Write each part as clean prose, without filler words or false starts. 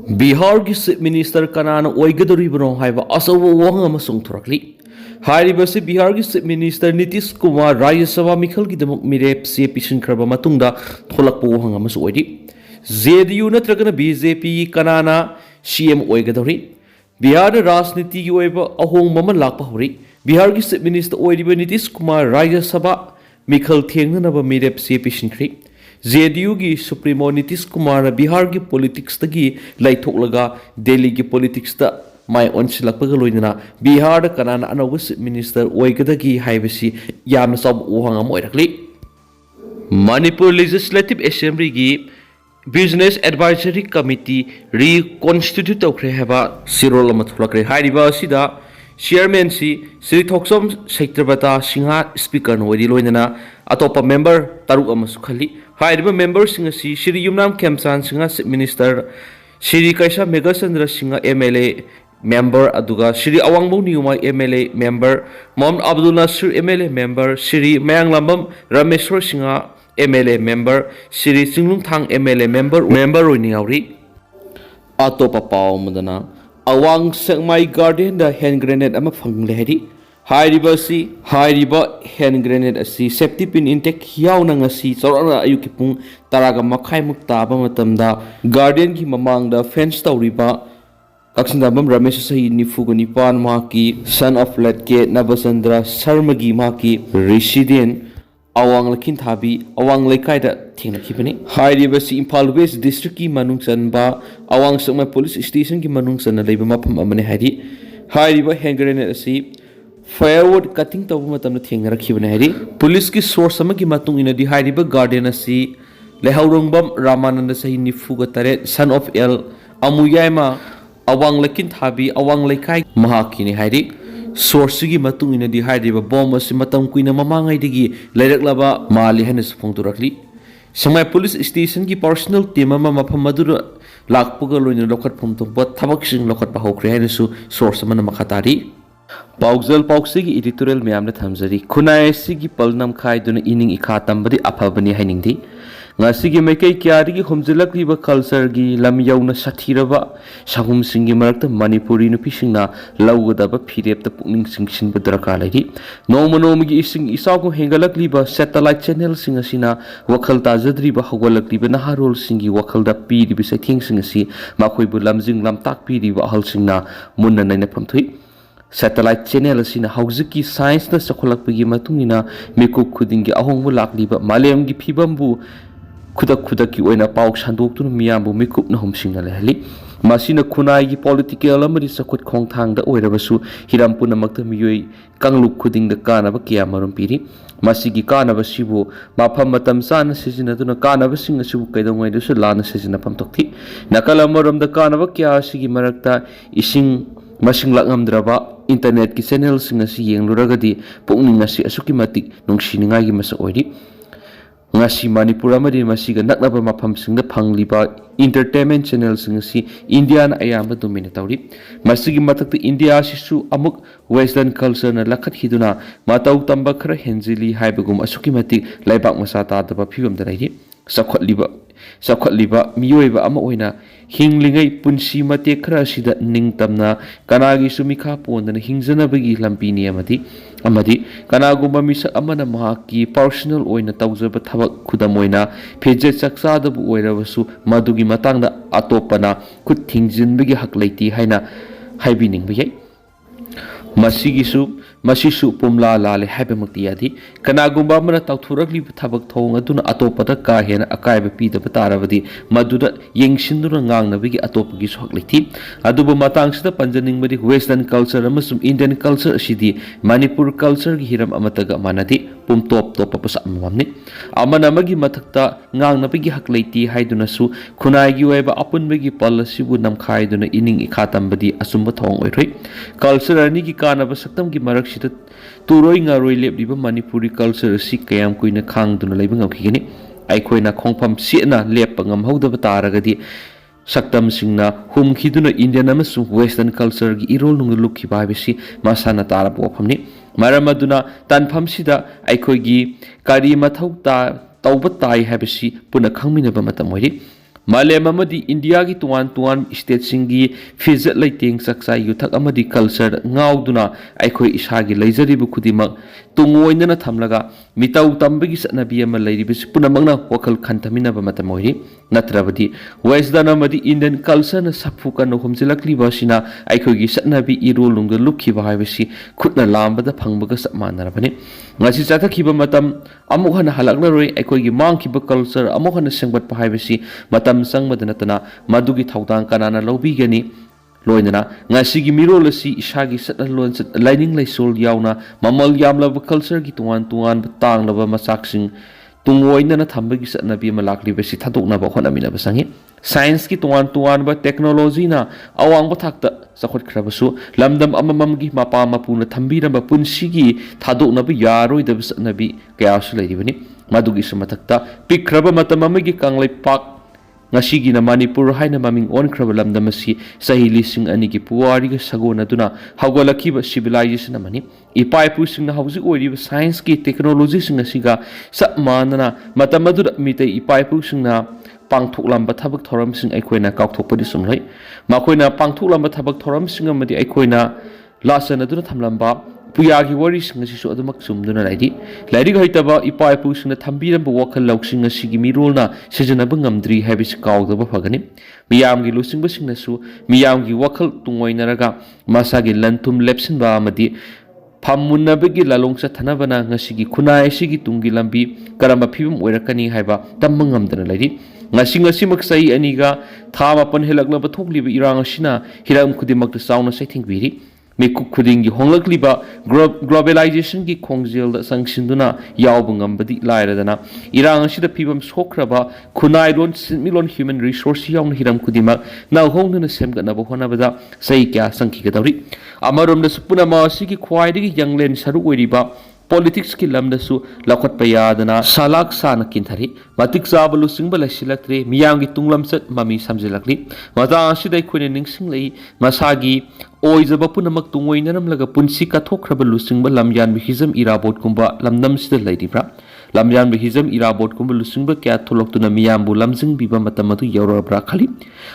Bihar ki Chief Minister kanana oigadoribano haiba asawa wahang amasung thorakli. Hairibasi Bihar ki Chief Minister Nitish Kumar Rajya Sabha Mikhal ki damuk mirep se pishin kraba matungda tholakpo wahang amasu oidi. ZDU natragana BJP kanana CM oigadori. Bihar Rajniti ki oiba ahong mama lakpa hori. Bihar ki Chief Minister oidiba Nitish Kumar Rajya Sabha Mikhal thengnanaba mirep se pishin kri. ZDU की supremo Nitish Kumar Bihar की politics तगी लाइथोक्लगा दिल्ली की politics ता माय ओनसिलकपगा लोइना बिहार कनाना अनौब मिनिस्टर ओइगदगी हाइबसी यामना सब ओहंग अम ओइरकली मणिपुर लेजिस्लेटिव असेंबली की बिजनेस एडवाइजरी कमिटी रिकॉन्स्टिट्यूट तौख्रे हेबा सिरोल अम थुलकरे हाइरिबा असिदा चेयरमैन श्री थोक्सम सेक्टरबता सिंहा स्पीकर नोइदि लोइना अतोप मेंबर तरुक अमसु खली हाइरिबा मेंबर सिंह असि Shri Yumnam Khemchand Singh minister Shri Keisham Meghachandra Singh MLA member अदुगा Shri Awangbow Newmai MLA member Mohammad Abdul Nasir MLA member Shri Mayanglambam Rameshwar Singh MLA member Shri Chinlunthang MLA member ओइनियावरी अतोप पाव मदना अवांग सेंगमाई गार्डन द हैंड ग्रेनेड अमा फंगले हरी हाइरिबा हैंड ग्रेनेड असी सेफ्टी पिन इंटेक यावना ngasi चौरना अयुकी पुंग तरागा मखाई मुक ताबा मतमदा गार्डन की ममांगदा फेंस तौरिबा कक्सिंदाबम रमेश सही निफुगनी पान माकी सन ऑफ लटके नबचंद्र शर्मगी माकी रेसिडेंट अवांग लखिन थाबी अवांग लेकाइदा थेंगनखिबनी हाइरिबसी इम्फाल वेस्ट डिस्ट्रिक्ट की मनुंग चनबा अवांग सकमा पुलिस स्टेशन की मनुंग चन लेबा मफम अमने हाइरि हाइरिबा हैंड ग्रेनेड असी फायरवुड कटिंग तब मतम थेंगरखिबने हाइरि पुलिस की सोर्स की मतुंग इनदी हाइरिबा गार्डन असी लेहौरंगबम रामानंद सही निफुगा तरे सन ऑफ एल अमुयामा अवांग लखिन थाबी अवांग लेकाइ महाकिने हाइरि सोर्स की मतुंग इनदी हाइरिबा बॉम्ब असी मतम कुइना ममांगाइदगी लेरकलाबा माली हने सुफोंगतुरखली संगाई पुलिस स्टेशन की पर्सनल टीम अमा मफम मदुर लाकपुगा लोइना लखतफम तोंबा थबकसिंग लखतपा होख्रे हाइनसु सोर्स अमना मखातारी पाउजल पाउसी की एडिटोरियल म्यामना थमजरी खुनाय सिगी पलनम खाइदुना इनिंग इखा तंबदी अफबनी हाइनिंगदी ngasi मेकै क्यारी की हमजलकलिबा कल्चर की लम यौना साथीरबा साहुम सिंगी मरकता मणिपुरी नुपिसिंगना लौगदबा फिरेपता पुनिंग सिंगसिनबा दरकार लैरि नोमनोमगी इसिंग इसागु हेंगलकलिबा सैटेलाइट चैनल सिंग असिना वखल ताजद्रिबा हगलकलिबा नहारोल सिंगी वखलदा पीरिबा सैथेंग सिंग असि माखोइबु लमजिंग लमताक पीरिबा अहलसिंगना मुन्ना नैना फमथुइ सैटेलाइट चैनल असिना हौजिकी साइंस ना सखोलकपगी मतुंगिना मिकुप खुदिंगी अहोंगबु लाकलिबा मालेमगी फिबमबु खुदक की ओइना पाउ संदोक्तुन मियामबु मिकुपना हमसिंगना लेहली मासिना खुनाई पॉलिटिकल अमरि सखुत खोंथांगदा ओइरबसु हिराम पुनमक्ता मियोइ कांगलुक खुदिंगदा कानाबा किया मरुम पिरि मासिगी कानाबसिबु माफम मतम चाना सिजिनदुना कानाबसिंग असुबु कैदोंगैदसु लाना सिजिनफम तोक्थि नकल अमरमदा कानाबा किया सिगी मरक्ता इसिंग मसिंग लांगमद्रबा इंटरनेट की चैनल सिंग असि येंगलुरगदी पुंगनिंग असि असुकी मतिक नुंगसिनिंगागी मसा ओइरि ngasi Manipur amadi masiga naknaba mafam singda phangliba entertainment channel singsi Indian ayamba domine tawri masigi matakta India sisu amuk western culture na lakhat hiduna matau tamba khara henjili haibagum asuki mati laibak masa ta daba phibam da rai sakhatliba miyoiba ama oina hinglingai punsi mate khara sida ningtamna kanagi sumikha pondana hingjanabagi lampini amadi kanagumba misa amana mahaki personal oina tawjaba thabak khudam oina pheje chakchadabu oirabasu madugi matangda atopana khut thingjinbagi hak leiti haina haibining biyai मसीसु पुमला लाले हाइबमक्ति यादि कनागुंबा मना ताउथुरकलि थबक थोंग अदुना अतोपदा का हेना अकायब पीदब तारबदि मदुदा येंगसिनदुना ngangnabigi atopagi sok leiti adubu matangsida panjaningbadi western culture amasum indian culture asidi manipur culture gi hiram amataga manadi pum top pas amamni amana magi mathakta ngangnabigi hak leiti haiduna su khunai weba apunbagi policy bu namkhaiduna ining ikhatambadi asumba thong oiroi culture ani gi kanaba saktam gi marak sida turoi ngaroi lebliba manipuri culture si kayam kuina khangduna leiba ngakigini aikoina khongpham siena leppa ngamhodaba taragadi saktam singna humkhiduna indian amasung western culture gi irol nung lukhi baibisi masana tara bophamni maramaduna tanpham sida aikoigi kari mathau ta tauba tai habisi puna khangminaba matamori Malem amadi India gi tuan state singi fizet leiting saksa yuthak amadi culture ngauduna aikhoi isagi leijari bu khudimak tungoinana thamlaga mitau tambagi satnabi ama leiri bis punamangna wakal khantamina ba matamoi natrabadi western amadi Indian culture na saphu kan humjilakli basina aikhoi gi satnabi irolunga lukhi ba haibasi khutna lambada phangbaga samanarabani ngasi chathakhiba matam amuk hana halakna roi aikhoi gi mangkhiba culture amuk hana sengbat pa haibasi matam sangmadana madugi thawdang kanana lobigani loinana ngasigi mirol asi isagi satlon lining laisol yauna mamal yamlaba culture gi tuan tanglaba masaksing tungoinana thambagi satnabi malakli besi thadokna ba khonamina basangi science ki tuan ba technology na awang ba thakta sakhot khrabasu lamdam amamam gi mapa mapuna thambira ba punsigi thadokna ba yaroi da satnabi kaya su leiribani madugi sumatakta pikraba matamamagi kanglai pak ngasigi na Manipur haina maming on krabalam damasi sahili sing ani ki puwari ga sagona duna hawgalaki ba civilization amani ipai pusing na hausi ori ba science ki technology sing asiga sa manana matamadu mitei ipai pusing na pangthuklam ba thabak thoram sing aikoina kaukthokpadi sumlai makoina pangthuklam ba thabak thoram sing amadi aikoina lasana duna thamlamba puyagi wari sing asisu adumak sumduna laidi ga hitaba ipai pusing na thambira ba wakal lauksing asigi mirolna sejana ba ngamdri habis kaudaba phagani miyam gi lusing ba sing nasu miyam gi wakal tungoinaraga masagi lantum lepsin ba amadi phammunna bagi lalongsa thanabana ngasigi khunai sigi tungi lambi karamba phibum oirakani haiba tamma ngamdana laidi ngasi maksai aniga thama pan helakna ba thokliba irang asina hiram khudimak sauna saithing biri Meku Khuding honglakliba globalization ki khongjel da sangsinduna yaubungam badi lairadana irang asida phibam sokraba khunai ron milon human resource yaung hiram khudima na hongnuna semgana ba honabada sei kya sangki gadawri amarom da supuna ma sigi khwaidigi yanglen saru oiriba politics ki lamdasu lakhat payadana salak sana kinthari matik sabalu singbala silaktre miyang gi tunglam sat mami samjelakli mata asidai khone ningsing lei masagi oizaba punamak tungoinaram laga punsi ka thokraba lusingba lamyan bihizam irabot kumba lamnam sida laidibra lamyan bihizam irabot kumba lusingba kya tholoktuna miyambu lamjing biba matamatu yaurabra khali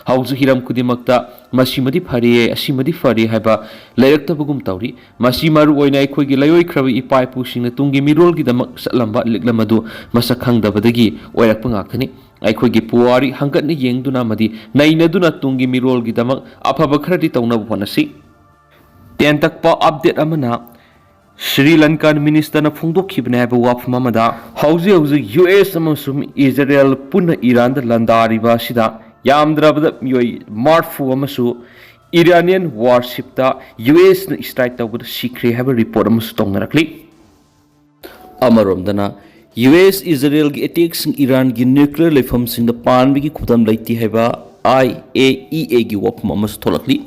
hauzu hiram kudimakta masimadi phari asimadi phari haiba lairaktabagum tawri masimaru oina ikhoigi layoi khrabi ipai pusingna tungi mirol gi damak satlamba liklamadu masakhangdabadagi oirakpa ngakani aikhoigi puwari hangatni yengduna madi nainaduna tungi mirol gi damak afaba khradi tawnabu honasi tentakpa update amana Sri Lankan minister na phungdokhibne ba wafma mada hauzi US amasum Israel puna Iran da landariba sida yamdrabada miyoi marfu amasu Iranian warship ta US na strike tawbada sikre have report amasu tongnarakli amarom dana US Israel gi attacks Iran gi nuclear lefam sing da panbi gi khudam laiti heba IAEA gi wafma amasu tholakli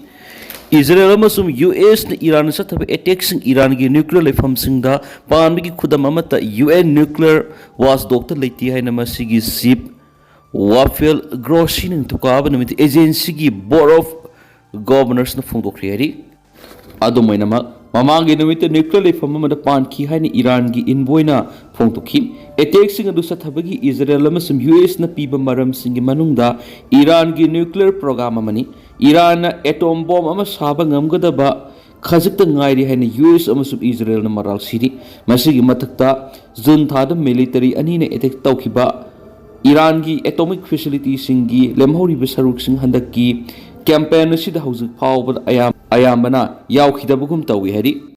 Israel amasum US na Iran sa tabi attacks Iran gi nuclear lefam sing da panbi gi khudam amata UN nuclear watchdog ta laiti hai namasigi ship Wafel Grossin to Cabinet Agency gi Board of Governors na phungdokhriari adumainama mamagi namita nuclear lefam amada panki haini Iran gi inboina phungdokhi attacks sing adu sathabagi Israel amasum US na piba maram sing gi manungda Iran gi nuclear program amani Iran na atom bomb ama saba ngamgadaba khajikta ngairi haini US amasum Israel na maral siri masigi matakta June thada military ani na attack tawkhiba Iran ki atomic facility singi lemhori besaruk sing handak ki campaign asida hauzik phawbad ayambana yaukhidabugum tawi hari